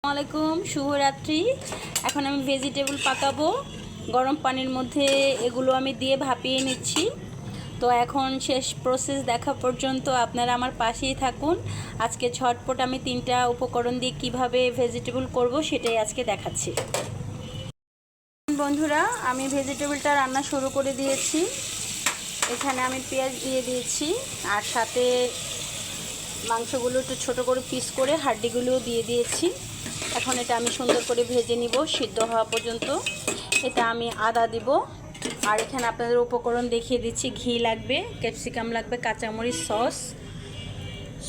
আসসালামাইকুম, শুভরাত্রি। এখন আমি ভেজিটেবল পাকাবো। গরম পানির মধ্যে এগুলো আমি দিয়ে ভাপিয়ে নিচ্ছি। তো এখন শেষ প্রসেস দেখা পর্যন্ত আপনারা আমার পাশেই থাকুন। আজকে ঝটপট আমি 3টা উপকরণ দিয়ে কিভাবে ভেজিটেবল করব সেটাই আজকে দেখাচ্ছি। বন্ধুরা, আমি ভেজিটেবলটা রান্না শুরু করে দিয়েছি। এখানে আমি পেঁয়াজ দিয়ে দিয়েছি, আর সাথে মাংসগুলো একটু ছোটো করে পিস করে হাড্ডিগুলোও দিয়ে দিয়েছি। এখন এটা আমি সুন্দর করে ভেজে নিব সিদ্ধ হওয়া পর্যন্ত। এটা আমি আদা দিব, আর এখানে আপনাদের উপকরণ দেখিয়ে দিচ্ছি। ঘি লাগবে, ক্যাপসিকাম লাগবে, কাঁচামরিচ, সস,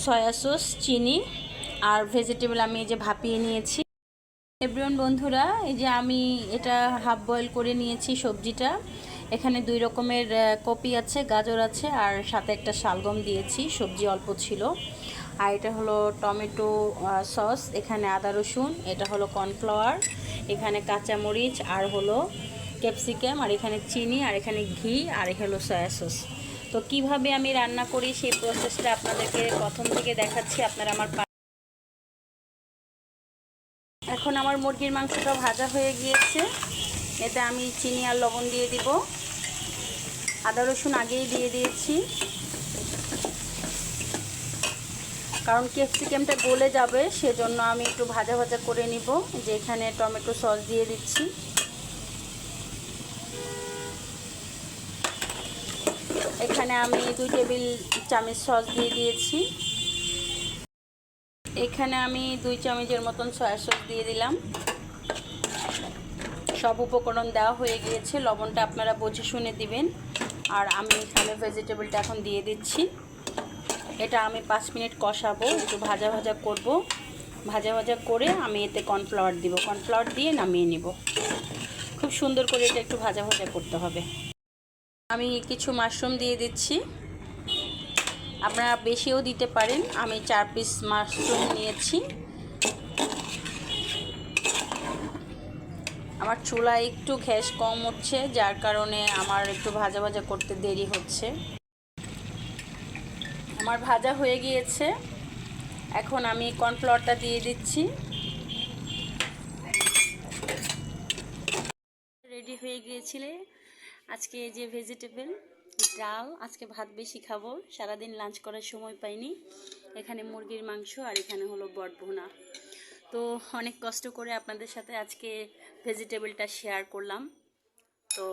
সয়া সস, চিনি, আর ভেজিটেবল আমি এই যে ভাপিয়ে নিয়েছি। এভরিওয়ান বন্ধুরা, এই যে আমি এটা হাফ বয়েল করে নিয়েছি সবজিটা। এখানে 2 রকমের কপি আছে, গাজর আছে, আর সাথে একটা শালগম দিয়েছি। সবজি অল্প ছিল। আর এটা হলো টমেটো সস, এখানে আদা রসুন, এটা হলো কর্নফ্লাওয়ার, এখানে কাঁচামরিচ, আর হলো ক্যাপসিকাম, আর এখানে চিনি, আর এখানে ঘি, আর হলো সয়া সস। তো কিভাবে আমি রান্না করি সেই প্রসেসটা আপনাদেরকে প্রথম থেকে দেখাচ্ছি। আপনারা আমার এখন আমার মুরগির মাংসটা ভাজা হয়ে গিয়েছে। এতে আমি চিনি আর লবণ দিয়ে দিব। আদা রসুন আগেই দিয়ে দিয়েছি, কারণ ক্যাপসিকামটা গলে যাবে, সেজন্য আমি একটু ভাজা ভাজা করে নিব। যে এখানে টমেটো সস দিয়ে দিচ্ছি। এখানে আমি 2 টেবিল চামচ সস দিয়ে দিয়েছি। এখানে আমি 2 চামচের মতন সয়া সস দিয়ে দিলাম। সব উপকরণ দেওয়া হয়ে গিয়েছে। লবণটা আপনারা বুঝে শুনে দিবেন। আর আমি এখানে ভেজিটেবলটা এখন দিয়ে দিচ্ছি। এটা আমি 5 মিনিট কষাবো, একটু ভাজা ভাজা করব। ভাজা ভাজা করে আমি এতে কর্নফ্লাওয়ার দিব। কর্নফ্লাওয়ার দিয়ে নামিয়ে নিব। খুব সুন্দর করে এটা একটু ভাজা ভাজা করতে হবে। আমি কিছু মাশরুম দিয়ে দিচ্ছি, আপনারা বেশিও দিতে পারেন। আমি 4 পিস মাশরুম নিয়েছি। আমার চুলায় একটু গ্যাস কম উঠছে, যার কারণে আমার একটু ভাজা ভাজা করতে দেরি হচ্ছে। আমার ভাজা হয়ে গিয়েছে। এখন আমি কর্নফ্লাওয়ারটা দিয়ে দিচ্ছি। রেডি হয়ে গিয়েছিলে আজকে যে ভেজিটেবল ডাল। আজকে ভাত বেশি খাবো, সারাদিন লাঞ্চ করার সময় পাইনি। এখানে মুরগির মাংস, আর এখানে হলো বটভুনা। তো অনেক কষ্ট করে আপনাদের সাথে আজকে ভেজিটেবলটা শেয়ার করলাম। তো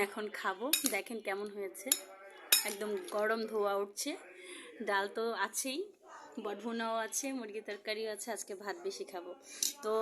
এখন খাবো, দেখেন কেমন হয়েছে। একদম গরম ধোয়া উঠছে। ডাল তো আছেই, বটভুনাও আছে, মুরগি তরকারিও আছে। আজকে ভাত বেশি খাবো। তো